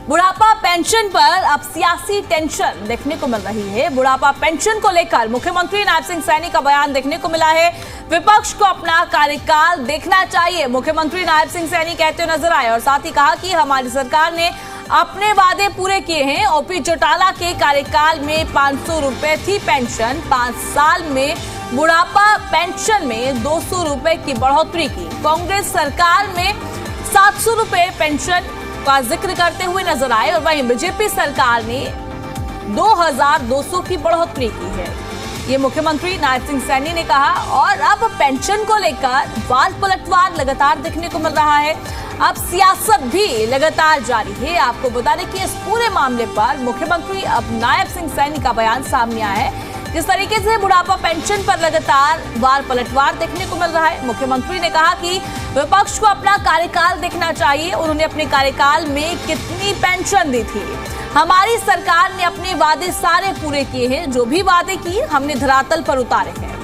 बुढ़ापा पेंशन पर अब सियासी टेंशन देखने को मिल रही है। बुढ़ापा पेंशन को लेकर मुख्यमंत्री नायब सिंह सैनी का बयान देखने को मिला है। विपक्ष को अपना कार्यकाल देखना चाहिए, मुख्यमंत्री नायब सिंह सैनी कहते हुए नजर आए और साथ ही कहा कि हमारी सरकार ने अपने वादे पूरे किए हैं। ओपी चौटाला के कार्यकाल में 500 रुपए थी पेंशन, 5 साल में बुढ़ापा पेंशन में 200 रुपए की बढ़ोतरी की। कांग्रेस सरकार में 700 रुपए पेंशन का जिक्र करते हुए नजर आए और वहीं बीजेपी सरकार ने 2200 की बढ़ोतरी की है, ये मुख्यमंत्री नायब सिंह सैनी ने कहा। और अब पेंशन को लेकर वाल पलटवार लगातार देखने को मिल रहा है। अब सियासत भी लगातार जारी है। आपको बता दें कि इस पूरे मामले पर मुख्यमंत्री अब नायब सिंह सैनी का बयान सामने आया है। जिस तरीके से बुढ़ापा पेंशन पर लगातार वार पलटवार देखने को मिल रहा है, मुख्यमंत्री ने कहा कि विपक्ष को अपना कार्यकाल देखना चाहिए। उन्होंने अपने कार्यकाल में कितनी पेंशन दी थी, हमारी सरकार ने अपने वादे सारे पूरे किए हैं, जो भी वादे किए हमने धरातल पर उतारे हैं।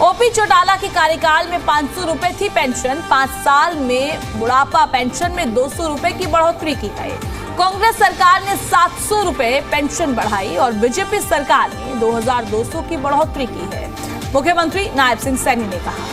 ओपी चौटाला के कार्यकाल में 500 रुपए थी पेंशन, 5 साल में बुढ़ापा पेंशन में 200 रुपए की बढ़ोतरी की गई। कांग्रेस सरकार ने 700 रुपए पेंशन बढ़ाई और बीजेपी सरकार ने 2200 की बढ़ोतरी की है, मुख्यमंत्री नायब सिंह सैनी ने कहा।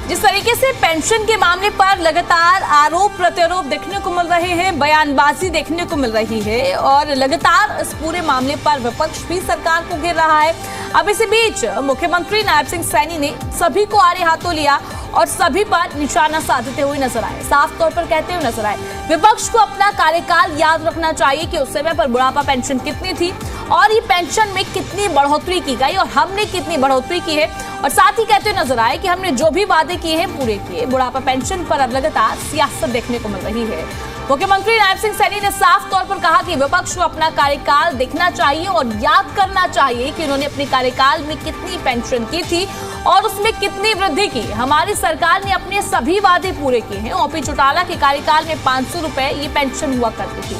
जिस तरीके से पेंशन के मामले पर लगातार आरोप प्रत्यारोप देखने को मिल रहे हैं, बयानबाजी देखने को मिल रही है और लगातार इस पूरे मामले पर विपक्ष भी सरकार को घेर रहा है। अब इसी बीच मुख्यमंत्री नायब सिंह सैनी ने सभी को आड़े हाथों लिया और सभी पर निशाना साधते हुए नजर आए। साफ तौर पर कहते हुए नजर आए, विपक्ष को अपना कार्यकाल याद रखना चाहिए कि उस समय पर बुढ़ापा पेंशन कितनी थी और ये पेंशन में कितनी बढ़ोतरी की गई और हमने कितनी बढ़ोतरी की है। और साथ ही कहते हुए नजर आए कि हमने जो भी वादे किए हैं पूरे किए। बुढ़ापा पेंशन पर अब लगातार सियासत देखने को मिल रही है। मुख्यमंत्री नायब सिंह सैनी ने साफ तौर पर कहा कि विपक्ष को अपना कार्यकाल देखना चाहिए और याद करना चाहिए कि उन्होंने अपने कार्यकाल में कितनी पेंशन की थी और उसमें कितनी वृद्धि की। हमारी सरकार ने अपने सभी वादे पूरे किए हैं। ओपी चौटाला के कार्यकाल में 500 रुपए ये पेंशन हुआ करती थी,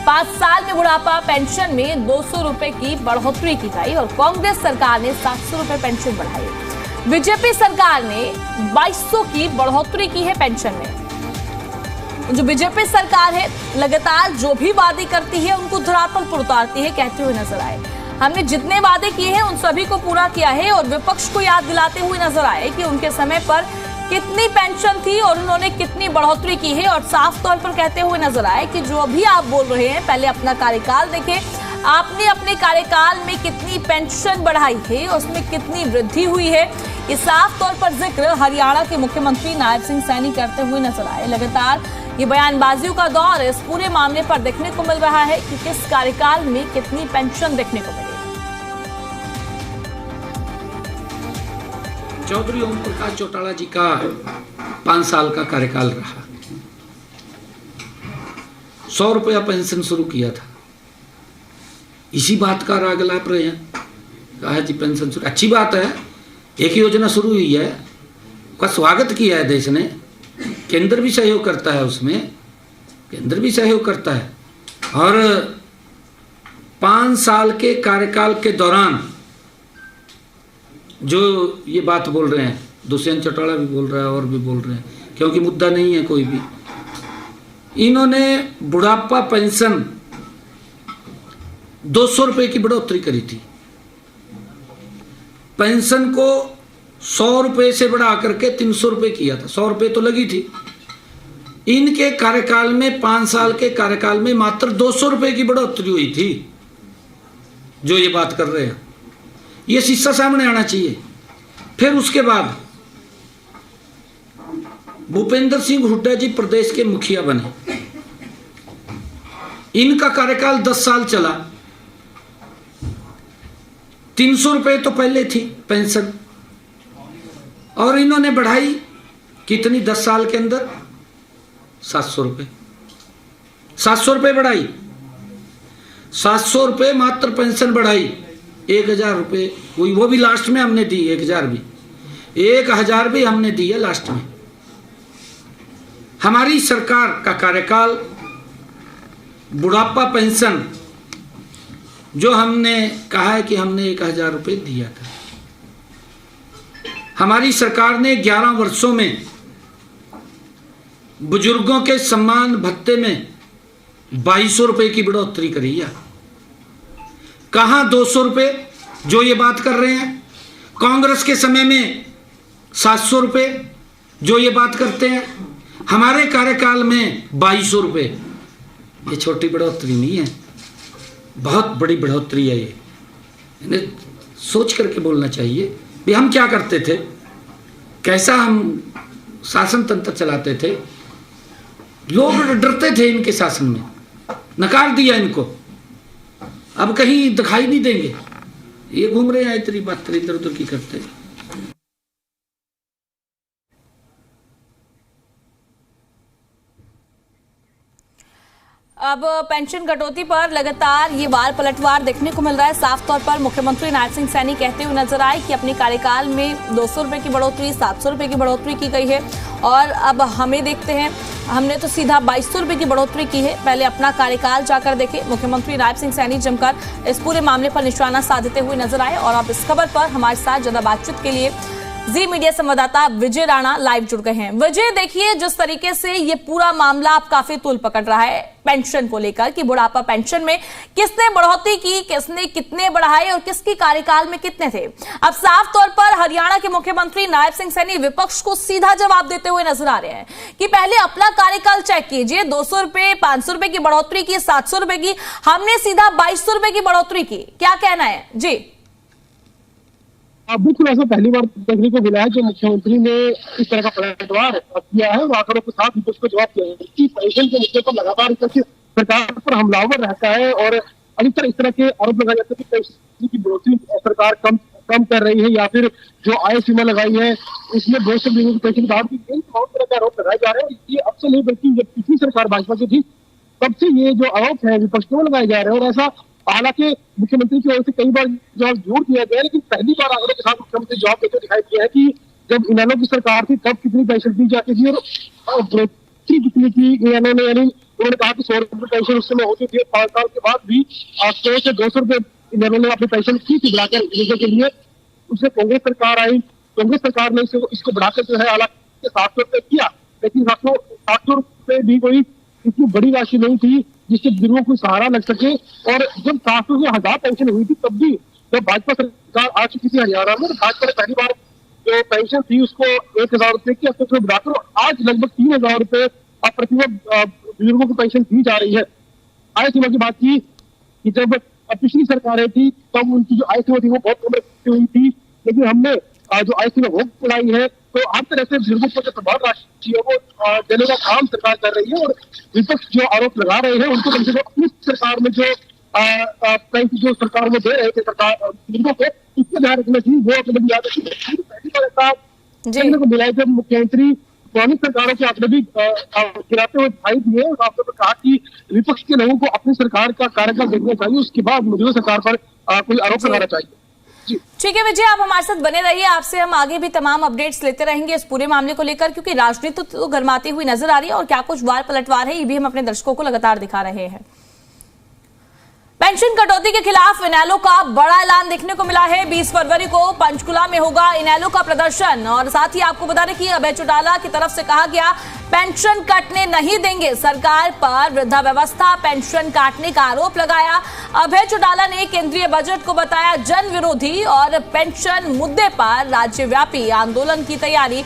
5 साल में बुढ़ापा पेंशन में 200 रुपए की बढ़ोतरी की गई और कांग्रेस सरकार ने 700 रुपए पेंशन बढ़ाई। बीजेपी सरकार ने 2200 की बढ़ोतरी की है पेंशन में। जो बीजेपी सरकार है लगातार जो भी वादे करती है उनको धरातल पर उतारती है, कहते हुए नजर आए हमने जितने वादे किए हैं उन सभी को पूरा किया है और विपक्ष को याद दिलाते हुए नजर आए कि उनके समय पर कितनी पेंशन थी और उन्होंने कितनी बढ़ोतरी की है। और साफ तौर पर कहते हुए नजर आए कि जो भी आप बोल रहे हैं पहले अपना कार्यकाल देखें, आपने अपने कार्यकाल में कितनी पेंशन बढ़ाई है, उसमें कितनी वृद्धि हुई है। ये साफ तौर पर जिक्र हरियाणा के मुख्यमंत्री नायब सिंह सैनी करते हुए नजर आए। लगातार ये बयानबाजियों का दौर इस पूरे मामले पर देखने को मिल रहा है कि किस कार्यकाल में कितनी पेंशन देखने को मिली। चौधरी ओम प्रकाश चौटाला जी का 5 साल का कार्यकाल रहा। 100 रुपया पेंशन शुरू किया था, इसी बात का राग लाप रहे हैं। कहा जी पेंशन शुरू, अच्छी बात है, एक योजना शुरू हुई है, उसका स्वागत किया है देश ने, केंद्र भी सहयोग करता है, उसमें केंद्र भी सहयोग करता है। और 5 साल के कार्यकाल के दौरान जो ये बात बोल रहे हैं, दुष्यंत चौटाला भी बोल रहा है और भी बोल रहे हैं, क्योंकि मुद्दा नहीं है कोई भी। इन्होंने बुढ़ापा पेंशन 200 रुपए की बढ़ोतरी करी थी, पेंशन को 100 रुपए से बढ़ा करके 300 रुपए किया था। 100 रुपए तो लगी थी। इनके कार्यकाल में 5 साल के कार्यकाल में मात्र 200 रुपए की बढ़ोतरी हुई थी। जो ये बात कर रहे हैं ये शीशा सामने आना चाहिए। फिर उसके बाद भूपेंद्र सिंह हुड्डा जी प्रदेश के मुखिया बने, इनका कार्यकाल 10 साल चला। 300 रुपए तो पहले थी पेंशन और इन्होंने बढ़ाई कितनी 10 साल के अंदर 700 रुपए। 700 रुपए बढ़ाई, 700 रुपए मात्र पेंशन बढ़ाई। 1000 रुपए वो भी लास्ट में हमने दी, 1000 भी हमने दी है लास्ट में। हमारी सरकार का कार्यकाल बुढ़ापा पेंशन जो हमने कहा है कि हमने 1000 रुपये दिया था, हमारी सरकार ने 11 वर्षों में बुजुर्गों के सम्मान भत्ते में 2200 रुपये की बढ़ोतरी करी है। कहाँ 200 रुपये जो ये बात कर रहे हैं? कांग्रेस के समय में 700 रुपये जो ये बात करते हैं, हमारे कार्यकाल में 2200 रुपये। ये छोटी बढ़ोतरी नहीं है, बहुत बड़ी बढ़ोतरी है। ये इन्हें सोच करके बोलना चाहिए भी हम क्या करते थे, कैसा हम शासन तंत्र चलाते थे। लोग डरते थे इनके शासन में, नकार दिया इनको, अब कहीं दिखाई नहीं देंगे। ये घूम रहे हैं इतनी बात इधर उधर की करते हैं। अब पेंशन कटौती पर लगातार ये वार पलटवार देखने को मिल रहा है। साफ तौर पर मुख्यमंत्री नायब सिंह सैनी कहते हुए नजर आए कि अपने कार्यकाल में 200 रुपए की बढ़ोतरी, 700 रुपए की बढ़ोतरी की गई है और अब हमें देखते हैं, हमने तो सीधा 2200 रुपए की बढ़ोतरी की है। पहले अपना कार्यकाल जाकर देखे। मुख्यमंत्री नायब सिंह सैनी जमकर इस पूरे मामले पर निशाना साधते हुए नजर आए। और अब इस खबर पर हमारे साथ ज्यादा बातचीत के लिए जी मीडिया संवाददाता विजय राणा लाइव जुड़ गए हैं। विजय, देखिए जिस तरीके से ये पूरा मामला अब काफी तूल पकड़ रहा है पेंशन को लेकर कि बुढ़ापा पेंशन में किसने बढ़ोतरी की, किसने कितने बढ़ाए और किसकी कार्यकाल में कितने थे। अब साफ तौर पर हरियाणा के मुख्यमंत्री नायब सिंह सैनी विपक्ष को सीधा जवाब देते हुए नजर आ रहे हैं कि पहले अपना कार्यकाल चेक कीजिए। 200 रुपए, 500 रुपए की बढ़ोतरी की, 700 रुपए की, हमने सीधा 2200 रुपए की बढ़ोतरी की। क्या कहना है जी? बिल्कुल ऐसा पहली बार देखने को मिला है जो मुख्यमंत्री ने इस तरह का पलटवार किया है और आंकड़ों के साथ विपक्ष को जवाब दिया है कि पेंशन के मुद्दे पर लगातार इस तरह की सरकार पर हमलावर रहता है और अधिकतर इस तरह के आरोप लगाए जाते हैं कि पेंशन की बढ़ोतरी सरकार कम कर रही है या फिर जो आय सीमा लगाई है उसमें बहुत से लोगों की पेंशन बढ़ा दी गई। बहुत तरह के आरोप लगाए जा रहे हैं। ये अब से नहीं बल्कि जब पिछली सरकार भाजपा की थी तब से ये जो आरोप है विपक्ष को लगाए जा रहे हैं और ऐसा हालांकि मुख्यमंत्री की ओर से कई बार जवाब जोड़ दिया गया है, लेकिन पहली बार आंकड़ों के साथ मुख्यमंत्री जवाब देते दिखाई दिया है कि जब इनेलो की सरकार थी तब कितनी पेंशन दी जाती थी और बढ़ोतरी कितनी की इनेलो ने, यानी उन्होंने कहा कि 100 रुपये पेंशन उस समय होती थी। 5 साल के बाद भी 100 से 200 रुपये इनेलो ने अपनी पेंशन की थी बढ़ाकर देने के लिए। उससे कांग्रेस सरकार आई, कांग्रेस सरकार ने इसको बढ़ाकर जो है हालांकि 700 रुपये किया, लेकिन 700 रुपये भी कोई इतनी बड़ी राशि नहीं थी जिससे बुजुर्गों को सहारा लग सके। और जब 700 से 1000 पेंशन हुई थी तब भी जब भाजपा सरकार आ चुकी थी हरियाणा में, भाजपा ने पहली बार जो पेंशन थी उसको 1000 रुपये की अस्तित्व में बढ़ाकर आज लगभग 3000 रुपये प्रतिवर्ष बुजुर्गों को पेंशन दी जा रही है। आय सीमा की बात की कि जब पिछली सरकारें थी तब उनकी जो आय सीमा थी वो बहुत कम हुई थी, लेकिन हमने जो आय सीमा वो बढ़ाई है। तो आप तरह से बुजुर्गों को जो प्रभाव राशि है वो देने का काम सरकार कर रही है और विपक्ष जो आरोप लगा रहे हैं उनको कम से कम अपनी सरकार में जो पेंशन जो सरकार में दे रहे थे सरकार बुजुर्गों को इसको ध्यान रखना चाहिए। वो अपने याद रखिए पहली बार ऐसा देखने को मिला है जब मुख्यमंत्री पुरानी सरकारों के आंकड़े भी गिराते हुए दिखाई दिए और आपने कहा कि विपक्ष के लोगों को अपनी सरकार का कार्यकाल देखना चाहिए, उसके बाद मौजूदा सरकार पर कोई आरोप लगाना चाहिए। ठीक है विजय, आप हमारे साथ बने रहिए। आपसे हम आगे भी तमाम अपडेट्स लेते रहेंगे इस पूरे मामले को लेकर, क्योंकि राजनीति तो गर्माती हुई नजर आ रही है और क्या कुछ वार पलटवार है ये भी हम अपने दर्शकों को लगातार दिखा रहे हैं। पेंशन कटौती के खिलाफ इनेलो का बड़ा ऐलान देखने को मिला है। 20 फरवरी को पंचकुला में होगा इनेलो का प्रदर्शन और साथ ही आपको बता दें कि अभय चौटाला की तरफ से कहा गया पेंशन काटने नहीं देंगे। सरकार पर वृद्धावस्था पेंशन काटने का आरोप लगाया। अभय चौटाला ने केंद्रीय बजट को बताया जन विरोधी और पेंशन मुद्दे पर राज्यव्यापी आंदोलन की तैयारी।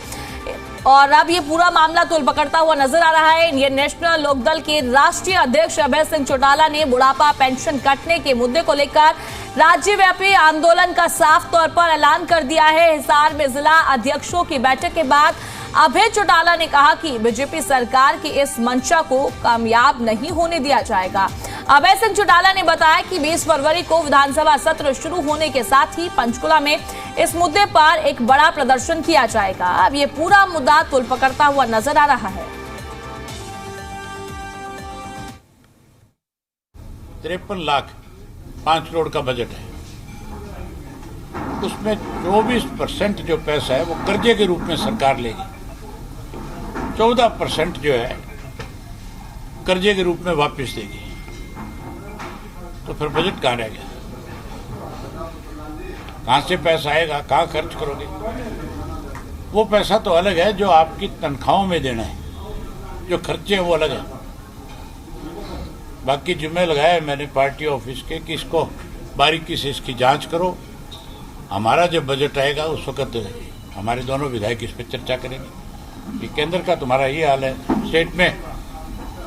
और अब ये पूरा मामला तूल पकड़ता हुआ नजर आ रहा है। इंडियन नेशनल लोकदल के राष्ट्रीय अध्यक्ष अभय सिंह चौटाला ने बुढ़ापा पेंशन काटने के मुद्दे को लेकर राज्यव्यापी आंदोलन का साफ तौर पर ऐलान कर दिया है। हिसार में जिला अध्यक्षों की बैठक के बाद अभय चौटाला ने कहा कि बीजेपी सरकार की इस मंशा को कामयाब नहीं होने दिया जाएगा। अभय सिंह चौटाला ने बताया कि 20 फरवरी को विधानसभा सत्र शुरू होने के साथ ही पंचकुला में इस मुद्दे पर एक बड़ा प्रदर्शन किया जाएगा। अब ये पूरा मुद्दा तूल पकड़ता हुआ नजर आ रहा है। 53 लाख 5 करोड़ का बजट है, उसमें 24% जो पैसा है वो कर्जे के रूप में सरकार लेगी, 14% जो है कर्जे के रूप में वापस देगी। फिर बजट कहाँ रह गया? कहाँ से पैसा आएगा, कहाँ खर्च करोगे? वो पैसा तो अलग है जो आपकी तनख्वाहों में देना है, जो खर्चे हैं वो अलग है। बाकी जिम्मे लगाया मैंने पार्टी ऑफिस के कि इसको बारीकी से इसकी जांच करो। हमारा जब बजट आएगा उस वक्त हमारे दोनों विधायक इस पर चर्चा करेंगे कि केंद्र का तुम्हारा ये हाल है, स्टेट में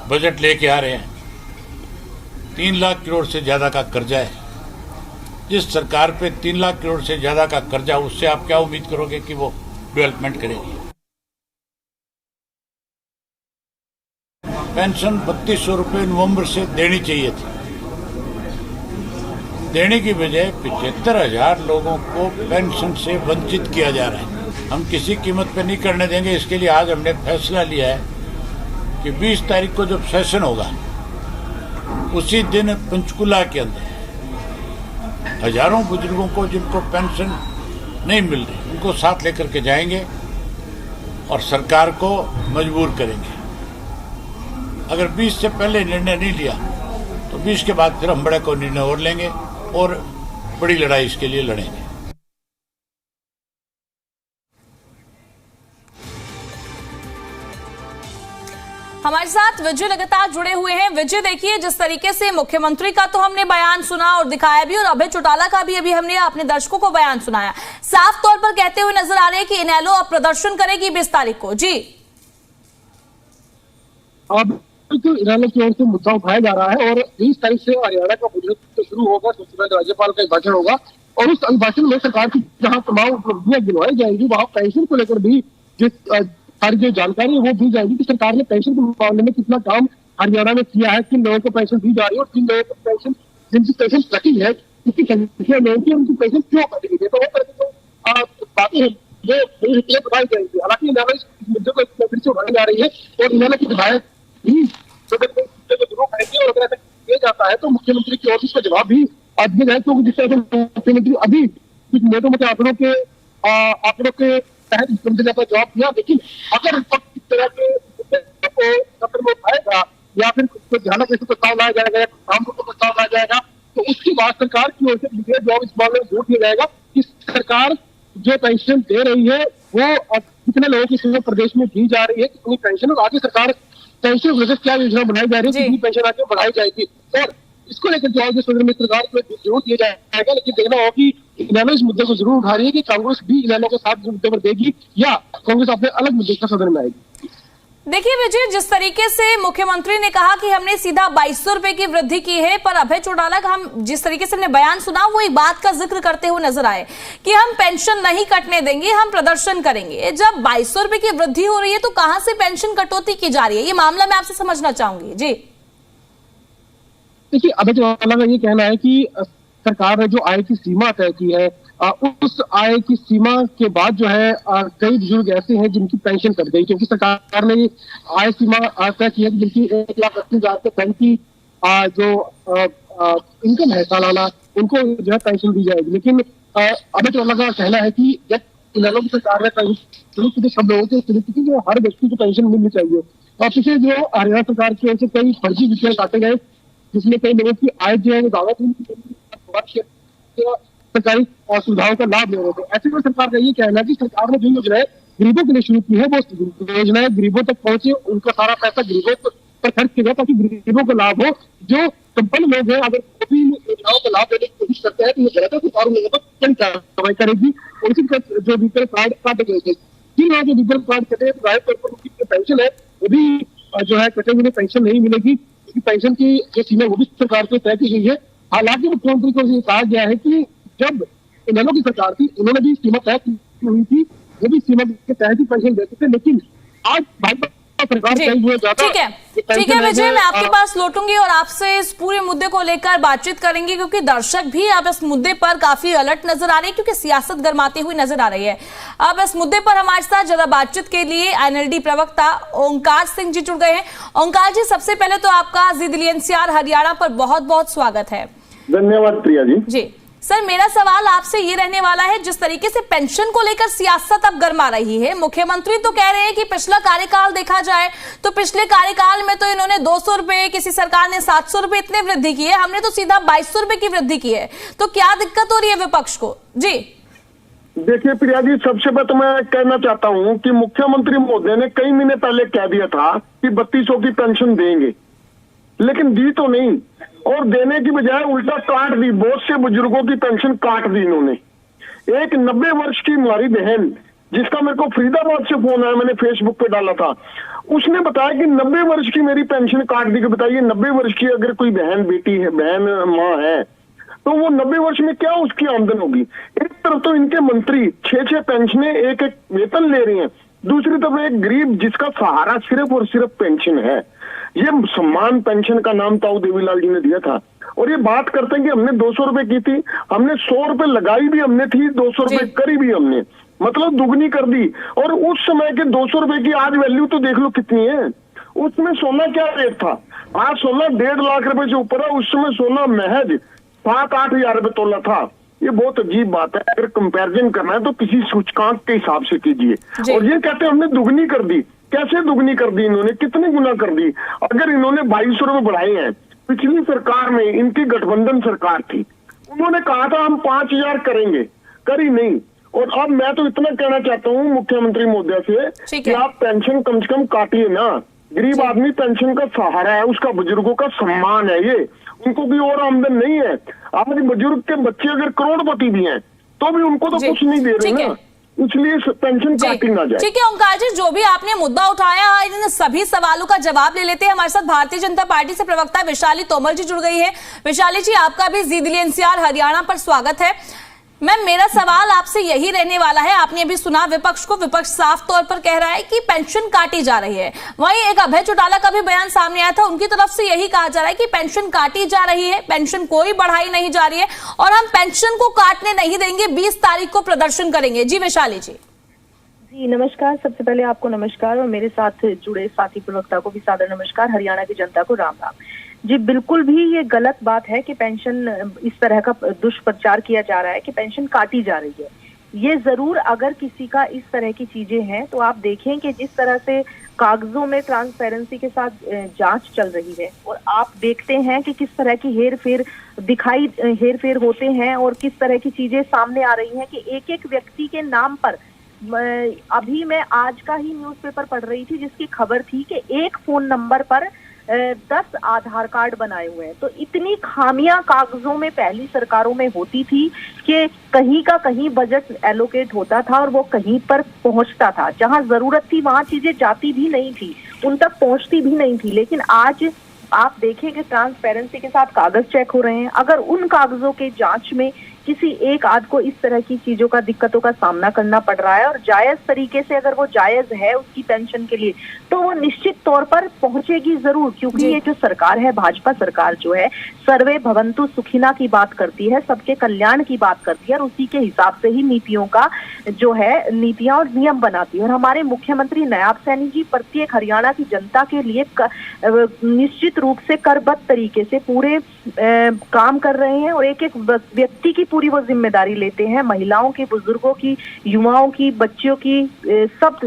बजट लेके आ रहे हैं, 3 लाख करोड़ से ज़्यादा का कर्जा है। जिस सरकार पे 3 लाख करोड़ से ज़्यादा का कर्जा, उससे आप क्या उम्मीद करोगे कि वो डेवलपमेंट करेगी? पेंशन 3200 रुपये नवंबर से देनी चाहिए थी, देने की बजाय 75,000 लोगों को पेंशन से वंचित किया जा रहा है। हम किसी कीमत पे नहीं करने देंगे। इसके लिए आज हमने फैसला लिया है कि 20 तारीख को जब सेशन होगा उसी दिन पंचकुला के अंदर हजारों बुजुर्गों को जिनको पेंशन नहीं मिल रही उनको साथ लेकर के जाएंगे और सरकार को मजबूर करेंगे। अगर 20 से पहले निर्णय नहीं लिया तो 20 के बाद फिर हम बड़े को निर्णय और लेंगे और बड़ी लड़ाई इसके लिए लड़ेंगे। हमारे साथ विजय लगातार जुड़े हुए हैं। विजय, देखिए, जिस तरीके से मुख्यमंत्री का तो हमने बयान सुना और दिखाया भी, और अभय चौटाला का भी अभी हमने अपने दर्शकों को बयान सुनाया, साफ तौर पर कहते हुए नजर आ रहे हैं कि इनेलो अब प्रदर्शन करेगी 20 तारीख को। जी, अब तो इनेलो की ओर से मुद्दा उठाया जा रहा है और 20 तारीख से हरियाणा का बजट तो शुरू होगा, सबसे पहले राज्यपाल का अभिभाषण होगा और उस अभिभाषण में सरकार की जहां तमाम उपलब्धियां गिनवाई जाएंगी, वहां पेंशन को लेकर भी जिस सारी जो जानकारी है वो दी जाएगी कि सरकार ने पेंशन के मामले में कितना काम हरियाणा में किया है, किन लोगों को पेंशन दी जा रही है और किन लोगों को पेंशन, जिनकी पेंशन कटी है, किसकी संख्या लोगों की उनकी पेंशन क्यों कटी गई है। तो वो तरह की बातें हैं जो बताई जाएंगी। हालांकि इनेलो इस मुद्दे को फिर से उठाई जा रही है और इनेलो के विधायक भी जरूर करेंगे और अगर ऐसा किया जाता है तो मुख्यमंत्री की ओर से इसका जवाब भी दिया जाए, क्योंकि जिस तरह से मुख्यमंत्री अभी कुछ मोटे मोटे आंकड़ों के तहत मुख्यमंत्री ने अपना जवाब दिया, लेकिन अगर इस तरह के सत्र में उठाएगा या फिर ध्यान कैसे प्रस्ताव लाया जाएगा या काम को प्रस्ताव लाया जाएगा तो उसकी बात सरकार की ओर से जवाब इस मामले में जोड़ दिया जाएगा कि सरकार जो पेंशन दे रही है वो कितने लोगों की प्रदेश में दी जा रही है, कितनी पेंशन, और आगे सरकार पेंशन को लेकर क्या योजना बनाई जा रही है, कितनी पेंशन आगे बढ़ाई जाएगी और इसको लेकर जवाब सदन में सरकार को जरूर दिया जाएगा। लेकिन देखना होगा कि इनेलो इस मुद्दे को जरूर उठा रही है कि कांग्रेस भी इनेलो के साथ इस मुद्दे पर देगी या कांग्रेस अपने अलग मुद्दे का सदन में आएगी। देखिए विजय, जिस तरीके से मुख्यमंत्री ने कहा कि हमने सीधा 2200 रुपए की वृद्धि की है, पर अभय चौटाला का हम जिस तरीके से हमने बयान सुना वो एक बात का जिक्र करते हुए नजर आए कि हम पेंशन नहीं कटने देंगे, हम प्रदर्शन करेंगे। जब 2200 रुपए की वृद्धि हो रही है तो कहां से पेंशन कटौती की जा रही है, ये मामला मैं आपसे समझना चाहूंगी। जी देखिए, अभय चौटाला का ये कहना है कि सरकार ने जो आय की सीमा तय की है उस आय की सीमा के बाद जो है कई बुजुर्ग ऐसे हैं जिनकी पेंशन कट गई, क्योंकि सरकार ने आय सीमा तय की है जिनकी 1,80,000 से कम की जो इनकम है सालाना, उनको जो है पेंशन दी जाएगी। लेकिन अभय चौटाला का कहना है कि जब इनेलो की सरकार ने शुरू की सब लोगों से शुरू की जो हर व्यक्ति को पेंशन मिलनी चाहिए, और पीछे जो हरियाणा सरकार की ओर से कई फर्जी विषय काटे गए जिसमें कई लोगों की आय जो है दावा थी सरकारी सुविधाओं का लाभ ले रहे थे। ऐसे में सरकार का ये कहना है कि सरकार ने जो योजनाएं गरीबों के लिए शुरू की है वो योजनाएं गरीबों तक पहुंचे, उनका सारा पैसा गरीबों पर खर्च किया ताकि गरीबों को लाभ हो। जो संपन्न लोग हैं अगर सभी योजनाओं का लाभ लेने की कोशिश करते हैं तो ये गलत है, सरकार उन लोगों पर क्या कार्रवाई करेगी। उनकी जो बीपीएल कार्ड काटे गए थे, जिन लोगों के बीपीएल कार्ड कटे तो जाहिर तौर पर उनकी पेंशन है वो भी जो है कटे, उन्हें पेंशन नहीं मिलेगी। पेंशन की जो सीमा वो भी सरकार से तय की गई है। हालांकि मुख्यमंत्री को कहा गया है कि जब इनेलो की सरकार थी उन्होंने भी सीमा तय की हुई थी, वो भी सीमा के तहत ही पेंशन देते थे, लेकिन आज भाजपा सरकार कई हुए ज्यादा। ठीक है विजय, मैं आपके पास लौटूंगी और आपसे इस पूरे मुद्दे को लेकर बातचीत करेंगे, क्योंकि दर्शक भी अब इस मुद्दे पर काफी अलर्ट नजर आ रहे हैं, क्योंकि सियासत गर्माती हुई नजर आ रही है। अब इस मुद्दे पर हमारे साथ ज्यादा बातचीत के लिए एनएलडी प्रवक्ता ओंकार सिंह जी जुड़ गए हैं। ओंकार जी, सबसे पहले तो आपका जी दिल्ली एनसीआर हरियाणा पर बहुत बहुत स्वागत है। धन्यवाद प्रिया जी। सर मेरा सवाल आपसे ये रहने वाला है, जिस तरीके से पेंशन को लेकर सियासत अब गर्मा रही है, मुख्यमंत्री तो कह रहे हैं कि पिछला कार्यकाल देखा जाए तो पिछले कार्यकाल में तो इन्होंने 200 रुपए, किसी सरकार ने 700 रुपए इतने वृद्धि की है, हमने तो सीधा 2200 रुपए की वृद्धि की है। तो क्या दिक्कत हो रही है विपक्ष को? जी देखिए प्रिया जी, सबसे पहले तो मैं कहना चाहता हूं कि मुख्यमंत्री महोदय ने कई महीने पहले कह दिया था कि 3200 की पेंशन देंगे, लेकिन दी तो नहीं, और देने की बजाय उल्टा काट दी। बहुत से बुजुर्गों की पेंशन काट दी इन्होंने। एक 90 वर्ष की हमारी बहन, जिसका मेरे को फरीदाबाद से फोन आया, मैंने फेसबुक पे डाला था, उसने बताया कि 90 वर्ष की मेरी पेंशन काट दी। बताइए 90 वर्ष की अगर कोई बहन बेटी है, बहन माँ है, तो वो 90 वर्ष में क्या उसकी आमदन होगी। एक तरफ तो इनके मंत्री 6-6 पेंशनें एक एक वेतन ले रही हैं, दूसरी तरफ एक गरीब जिसका सहारा सिर्फ और सिर्फ पेंशन है। ये सम्मान पेंशन का नाम ताऊ देवीलाल जी ने दिया था, और ये बात करते हैं कि हमने 200 रुपए की थी, हमने 100 रुपए लगाई भी हमने थी, 200 रुपए करी भी हमने, मतलब दुगनी कर दी। और उस समय के 200 रुपए की आज वैल्यू तो देख लो कितनी है। उसमें सोना क्या रेट था, आज सोना 1.5 लाख रुपए से ऊपर है, उस समय सोना महज 7-8 हजार रुपए तोला था। ये बहुत अजीब बात है। अगर कंपैरिजन करना है तो किसी सूचकांक के हिसाब से कीजिए। और ये कहते हैं हमने दुगनी कर दी। कैसे दुगनी कर दी इन्होंने, कितने गुना कर दी? अगर इन्होंने 2200 रुपए बढ़ाए हैं, पिछली सरकार में इनकी गठबंधन सरकार थी, उन्होंने कहा था हम 5000 करेंगे, करी नहीं। और अब मैं तो इतना कहना चाहता हूँ मुख्यमंत्री महोदय से कि आप पेंशन कम से कम काटिए ना। गरीब आदमी पेंशन का सहारा है, उसका बुजुर्गों का सम्मान है, ये उनको भी और आमदन नहीं है। आज बुजुर्ग के बच्चे अगर करोड़पति भी हैं तो भी उनको तो कुछ नहीं दे रहे ना, इसलिए पेंशन काटी ना जाए। ठीक है ओंकार जी, जो भी आपने मुद्दा उठाया है, इन सभी सवालों का जवाब ले लेते हैं। हमारे साथ भारतीय जनता पार्टी से प्रवक्ता वैशाली तोमर जी जुड़ गई है। वैशाली जी, आपका भी जी दिल्ली एनसीआर हरियाणा पर स्वागत है। मैम मेरा सवाल आपसे यही रहने वाला है, आपने अभी सुना विपक्ष को, विपक्ष साफ तौर पर कह रहा है कि पेंशन काटी जा रही है। वहीं एक अभय चौटाला का भी बयान सामने आया था, उनकी तरफ से यही कहा जा रहा है कि पेंशन काटी जा रही है, पेंशन कोई बढ़ाई नहीं जा रही है और हम पेंशन को काटने नहीं देंगे, 20 तारीख को प्रदर्शन करेंगे। जी वैशाली जी। जी नमस्कार, सबसे पहले आपको नमस्कार और मेरे साथ जुड़े साथी प्रवक्ता को भी सादर नमस्कार, हरियाणा की जनता को राम राम। जी बिल्कुल भी ये गलत बात है कि पेंशन इस तरह का दुष्प्रचार किया जा रहा है कि पेंशन काटी जा रही है। ये जरूर अगर किसी का इस तरह की चीजें हैं तो आप देखें कि जिस तरह से कागजों में ट्रांसपेरेंसी के साथ जांच चल रही है और आप देखते हैं कि किस तरह की हेरफेर होते हैं और किस तरह की चीजें सामने आ रही हैं कि एक एक व्यक्ति के नाम पर। अभी मैं आज का ही न्यूज़पेपर पढ़ रही थी जिसकी खबर थी कि एक फोन नंबर पर 10 आधार कार्ड बनाए हुए हैं। तो इतनी खामियां कागजों में पहली सरकारों में होती थी कि कहीं का कहीं बजट एलोकेट होता था और वो कहीं पर पहुंचता था, जहां जरूरत थी वहां चीजें जाती भी नहीं थी, उन तक पहुंचती भी नहीं थी। लेकिन आज आप देखें कि ट्रांसपेरेंसी के साथ कागज चेक हो रहे हैं। अगर उन कागजों के जांच में किसी एक आध को इस तरह की चीजों का दिक्कतों का सामना करना पड़ रहा है और जायज तरीके से अगर वो जायज है उसकी पेंशन के लिए, तो वो निश्चित तौर पर पहुंचेगी जरूर। क्योंकि ये जो सरकार है, भाजपा सरकार जो है, सर्वे भवन्तु सुखिना की बात करती है, सबके कल्याण की बात करती है और उसी के हिसाब से ही नीतियों का जो है नीतियां और नियम बनाती है। और हमारे मुख्यमंत्री नायब सैनी जी प्रत्येक हरियाणा की जनता के लिए निश्चित रूप से करबद्ध तरीके से पूरे काम कर रहे हैं और एक एक व्यक्ति की पूरी वो जिम्मेदारी लेते हैं। महिलाओं की, बुजुर्गों की, युवाओं की, बच्चों की, सब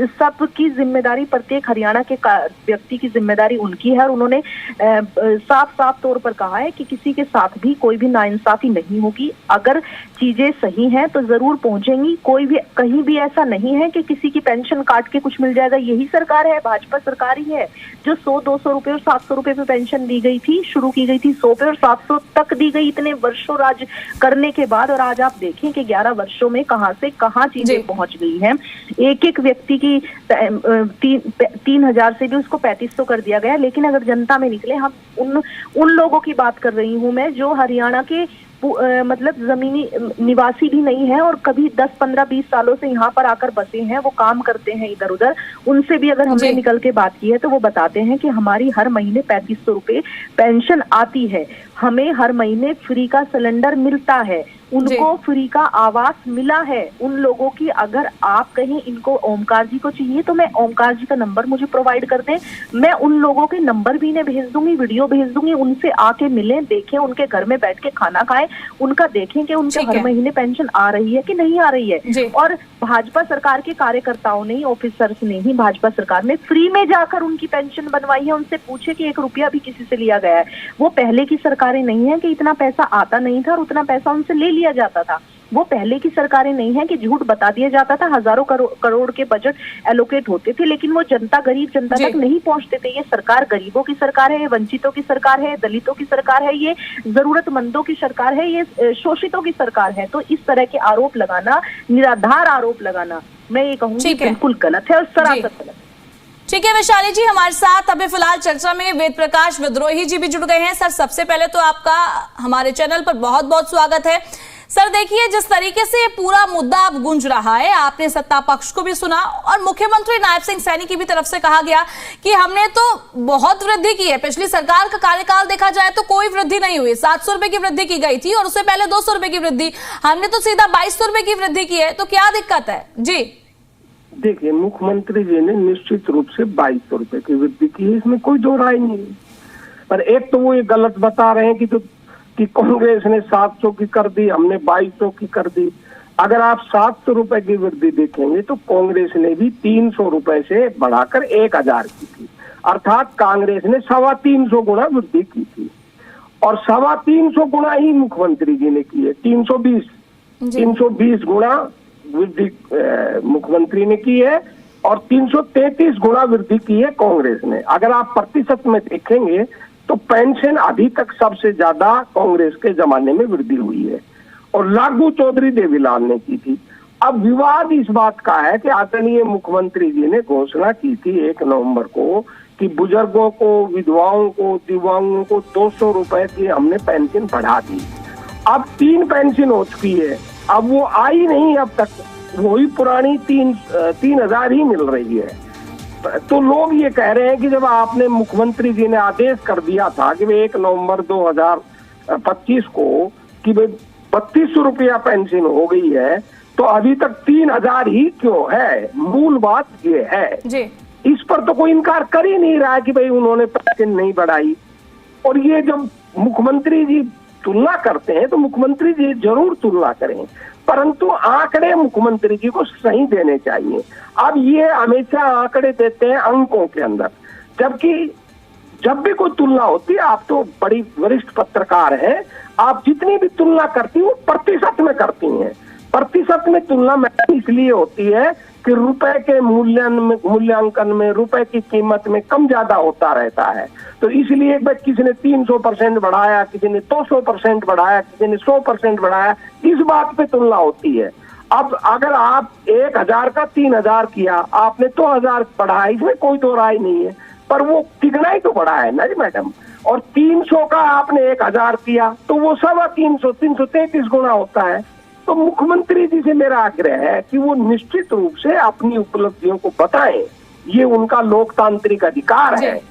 की जिम्मेदारी, प्रत्येक हरियाणा के व्यक्ति की जिम्मेदारी उनकी है। और उन्होंने साफ तौर पर कहा है कि किसी के साथ भी कोई भी नाइंसाफी नहीं होगी। अगर चीजें सही हैं तो जरूर पहुंचेंगी। कोई भी कहीं भी ऐसा नहीं है कि किसी की पेंशन काट के कुछ मिल जाएगा। यही सरकार है, भाजपा सरकार ही है जो 100-200 रुपए और 700 रुपए पे पेंशन दी गई थी, शुरू की गई थी 100 पे और 700 तक दी गई इतने वर्षों राज करने के बाद। और आज आप देखें कि 11 वर्षों में कहां से कहां चीजें पहुंच गई हैं। एक एक व्यक्ति की 3,000 से भी उसको 3500 कर दिया गया। लेकिन अगर जनता में निकले, हम उन लोगों की बात कर रही हूं मैं जो हरियाणा के मतलब जमीनी निवासी भी नहीं है और कभी 10, 15, 20 सालों से यहाँ पर आकर बसे हैं, वो काम करते हैं इधर उधर। उनसे भी अगर हमने निकल के बात की है तो वो बताते हैं कि हमारी हर महीने 3500 रुपए पेंशन आती है। हमें हर महीने फ्री का सिलेंडर मिलता है, उनको फ्री का आवास मिला है। उन लोगों की अगर आप कहें इनको ओमकार जी को चाहिए तो मैं ओमकार जी का नंबर मुझे प्रोवाइड कर दें, मैं उन लोगों के नंबर भी इन्हें भेज दूंगी, वीडियो भेज दूंगी, उनसे आके मिलें, देखें, उनके घर में बैठ के खाना खाएं, उनका देखें कि उनके हर महीने पेंशन आ रही है कि नहीं आ रही है। और भाजपा सरकार के कार्यकर्ताओं ने, ऑफिसर्स ने ही भाजपा सरकार ने फ्री में जाकर उनकी पेंशन बनवाई है। उनसे पूछे कि 1 रुपया भी किसी से लिया गया है। वो पहले की सरकारें नहीं है कि इतना पैसा आता नहीं था और उतना पैसा उनसे ले लिया जाता था। वो पहले की सरकारें नहीं है कि झूठ बता दिया जाता था, हजारों करोड़ के बजट एलोकेट होते थे, लेकिन वो जनता, गरीब जनता तक नहीं पहुंचते थे। ये सरकार गरीबों की सरकार है, ये वंचितों की सरकार है, दलितों की सरकार है, ये जरूरतमंदों की सरकार है, ये शोषितों की सरकार है। तो इस तरह के आरोप लगाना, निराधार आरोप लगाना, मैं ये कहूंगी बिल्कुल गलत है और सरासर गलत है। ठीक है वैशाली जी, हमारे साथ अभी फिलहाल चर्चा में वेद प्रकाश विद्रोही जी भी जुड़ गए हैं। सर, सबसे पहले तो आपका हमारे चैनल पर बहुत बहुत स्वागत है। सर देखिए, जिस तरीके से ये पूरा मुद्दा अब गूंज रहा है, आपने सत्ता पक्ष को भी सुना और मुख्यमंत्री नायब सिंह सैनी की भी तरफ से कहा गया कि हमने तो बहुत वृद्धि की है। पिछली सरकार का कार्यकाल देखा जाए तो कोई वृद्धि नहीं हुई, 700 रुपए की वृद्धि की गई थी और उससे पहले 200 रुपए की वृद्धि, हमने तो सीधा 2200 रुपए की वृद्धि की है। तो क्या दिक्कत है जी? देखिए, मुख्यमंत्री जी ने निश्चित रूप से 2200 रुपए की वृद्धि की है, इसमें कोई दो राय नहीं है। पर एक तो वो ये गलत बता रहे हैं कि कांग्रेस ने 700 की कर दी, हमने 2200 की कर दी। अगर आप 700 रुपए की वृद्धि देखेंगे तो कांग्रेस ने भी 300 रुपए से बढ़ाकर 1000 की थी, अर्थात कांग्रेस ने 325 गुना वृद्धि की थी और 325 गुना ही मुख्यमंत्री जी ने की है। 320 गुना वृद्धि मुख्यमंत्री ने की है और 333 गुना वृद्धि की है कांग्रेस ने। अगर आप प्रतिशत में देखेंगे तो पेंशन अभी तक सबसे ज्यादा कांग्रेस के जमाने में वृद्धि हुई है और लागू चौधरी देवीलाल ने की थी। अब विवाद इस बात का है कि आदरणीय मुख्यमंत्री जी ने घोषणा की थी 1 नवंबर को कि बुजुर्गों को, विधवाओं को, दिव्यांगों को 200 रुपए की हमने पेंशन बढ़ा दी। अब 3 पेंशन हो चुकी है, अब वो आई नहीं, अब तक वही पुरानी 3000 ही मिल रही है। तो लोग ये कह रहे हैं कि जब आपने, मुख्यमंत्री जी ने आदेश कर दिया था कि 1 नवंबर 2025 को कि 3200 रुपया पेंशन हो गई है, तो अभी तक 3000 ही क्यों है? मूल बात ये है जी। इस पर तो कोई इनकार कर ही नहीं रहा है कि भाई उन्होंने पेंशन नहीं बढ़ाई। और ये जब मुख्यमंत्री जी तुलना करते हैं तो मुख्यमंत्री जी जरूर तुलना करें, परंतु आंकड़े मुख्यमंत्री जी को सही देने चाहिए। अब ये हमेशा आंकड़े देते हैं अंकों के अंदर, जबकि जब भी कोई तुलना होती है, आप तो बड़ी वरिष्ठ पत्रकार हैं, आप जितनी भी तुलना करती हो प्रतिशत में करती हैं। प्रतिशत में तुलना में इसलिए होती है कि रुपए के मूल्यांकन में, रुपए की कीमत में कम ज्यादा होता रहता है। तो इसलिए किसी ने 300% बढ़ाया, किसी ने 200% बढ़ाया, किसी ने 100% बढ़ाया, इस बात पे तुलना होती है। अब अगर आप 1000 का 3000 किया, आपने 2000 बढ़ाया, इसमें कोई दो राय नहीं है, पर वो तिगुना ही तो बढ़ा है ना जी मैडम। और 300 का आपने 1000 किया तो वो 333 गुना होता है। तो मुख्यमंत्री जी से मेरा आग्रह है कि वो निश्चित रूप से अपनी उपलब्धियों को बताएं, ये उनका लोकतांत्रिक अधिकार है,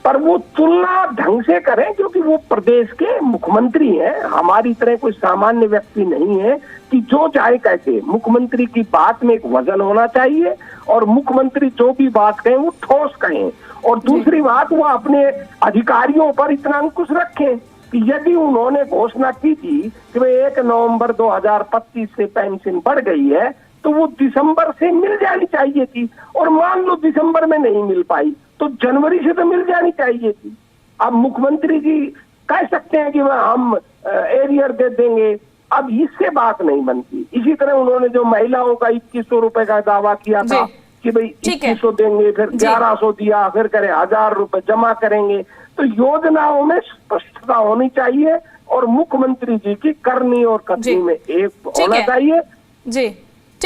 पर वो तुलना ढंग से करें, क्योंकि वो प्रदेश के मुख्यमंत्री हैं, हमारी तरह कोई सामान्य व्यक्ति नहीं है कि जो चाहे कहते। मुख्यमंत्री की बात में एक वजन होना चाहिए और मुख्यमंत्री जो भी बात कहें वो ठोस कहें। और दूसरी बात, वो अपने अधिकारियों पर इतना अंकुश रखें कि यदि उन्होंने घोषणा की थी कि भाई 1 नवंबर 2025 से पेंशन बढ़ गई है, तो वो दिसंबर से मिल जानी चाहिए थी। और मान लो दिसंबर में नहीं मिल पाई तो जनवरी से तो मिल जानी चाहिए थी। अब मुख्यमंत्री जी कह सकते हैं कि हम एरियर दे देंगे, अब इससे बात नहीं बनती। इसी तरह उन्होंने जो महिलाओं का 2100 रुपए का दावा किया था कि भाई 2100 देंगे, फिर 1100 दिया, फिर करे 1000 रुपए जमा करेंगे। तो योजनाओं में स्पष्टता होनी चाहिए और मुख्यमंत्री जी की करनी और कथनी में एक होना चाहिए जी।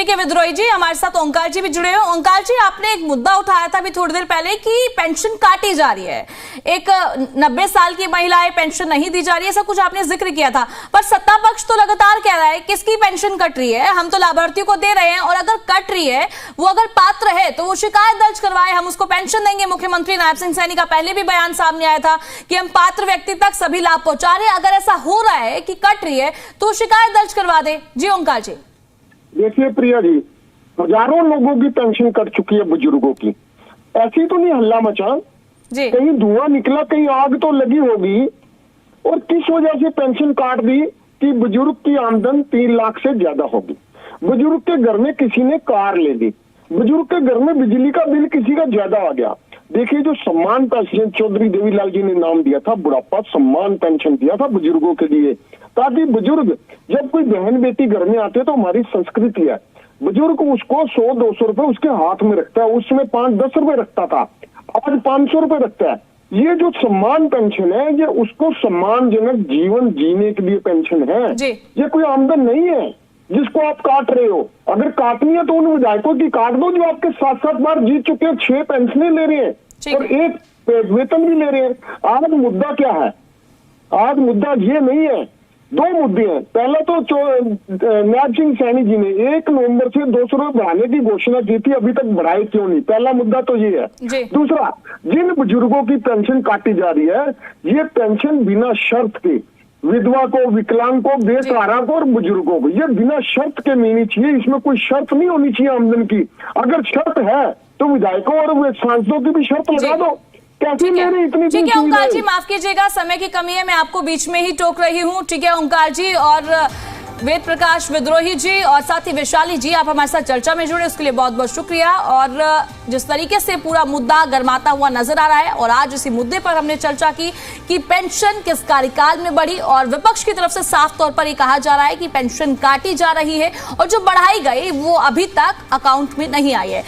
ठीक है विद्रोही जी, हमारे साथ ओंकार जी भी जुड़े हैं। ओंकार जी, आपने एक मुद्दा उठाया था अभी थोड़ी देर पहले कि पेंशन काटी जा रही है, एक 90 साल की महिलाएं पेंशन नहीं दी जा रही है, ऐसा कुछ आपने जिक्र किया था। पर सत्ता पक्ष तो लगातार कह रहा है किसकी पेंशन कट रही है, हम तो लाभार्थियों को दे रहे हैं, और अगर कट रही है वो अगर पात्र है तो वो शिकायत दर्ज करवाए, हम उसको पेंशन देंगे। मुख्यमंत्री नायब सिंह सैनी का पहले भी बयान सामने आया था कि हम पात्र व्यक्ति तक सभी लाभ पहुंचा रहे हैं, अगर ऐसा हो रहा है कि कट रही है तो शिकायत दर्ज करवा दे। जी ओंकार जी। देखिए प्रिया जी, हजारों लोगों की पेंशन कट चुकी है, बुजुर्गों की। ऐसी तो नहीं हल्ला मचा जी। कहीं धुआं निकला, कहीं आग तो लगी होगी, और किस वजह से पेंशन काट दी कि बुजुर्ग की आमदन 3 लाख से ज्यादा होगी, बुजुर्ग के घर में किसी ने कार ले ली, बुजुर्ग के घर में बिजली का बिल किसी का ज्यादा आ गया। देखिए, जो सम्मान पेंशन चौधरी देवीलाल जी ने नाम दिया था, बुढ़ापा सम्मान पेंशन दिया था बुजुर्गों के लिए, ताकि बुजुर्ग जब कोई बहन बेटी घर में आते, तो हमारी संस्कृति है, बुजुर्ग उसको 100-200 रुपए उसके हाथ में रखता है, उसमें 5-10 रुपए रखता था, आज 500 रुपए रखता है। ये जो सम्मान पेंशन है, ये उसको सम्मानजनक जीवन जीने के लिए पेंशन है, ये कोई आमदन नहीं है जिसको आप काट रहे हो। अगर काटनी है तो उन विधायकों की काट दो जो आपके 7-7 बार जीत चुके हैं, 6 पेंशनें ले रहे हैं और 1 वेतन भी ले रहे हैं। आज मुद्दा क्या है? आज मुद्दा ये नहीं है, 2 मुद्दे हैं। पहला तो नायब सिंह सैनी जी ने 1 नवंबर से 200 रुपए बढ़ाने की घोषणा की थी, अभी तक बढ़ाए क्यों नहीं? पहला मुद्दा तो ये है। दूसरा, जिन बुजुर्गों की पेंशन काटी जा रही है, ये पेंशन बिना शर्त के विधवा को, विकलांग को, बेसहारा को और बुजुर्गों को, ये बिना शर्त के मिलनी चाहिए। इसमें कोई शर्त नहीं होनी चाहिए आमदन की। अगर शर्त है तो विधायकों और सांसदों की भी शर्त लगा दो। कैसे ले रहे इतनी? ठीक है ओंकार जी, माफ कीजिएगा, समय की कमी है, मैं आपको बीच में ही टोक रही हूँ। ठीक है ओंकार जी और वेद प्रकाश विद्रोही जी और साथ ही वैशाली जी, आप हमारे साथ चर्चा में जुड़े उसके लिए बहुत बहुत शुक्रिया। और जिस तरीके से पूरा मुद्दा गरमाता हुआ नजर आ रहा है, और आज इसी मुद्दे पर हमने चर्चा की कि पेंशन किस कार्यकाल में बढ़ी, और विपक्ष की तरफ से साफ तौर पर ये कहा जा रहा है कि पेंशन काटी जा रही है और जो बढ़ाई गई वो अभी तक अकाउंट में नहीं आई है।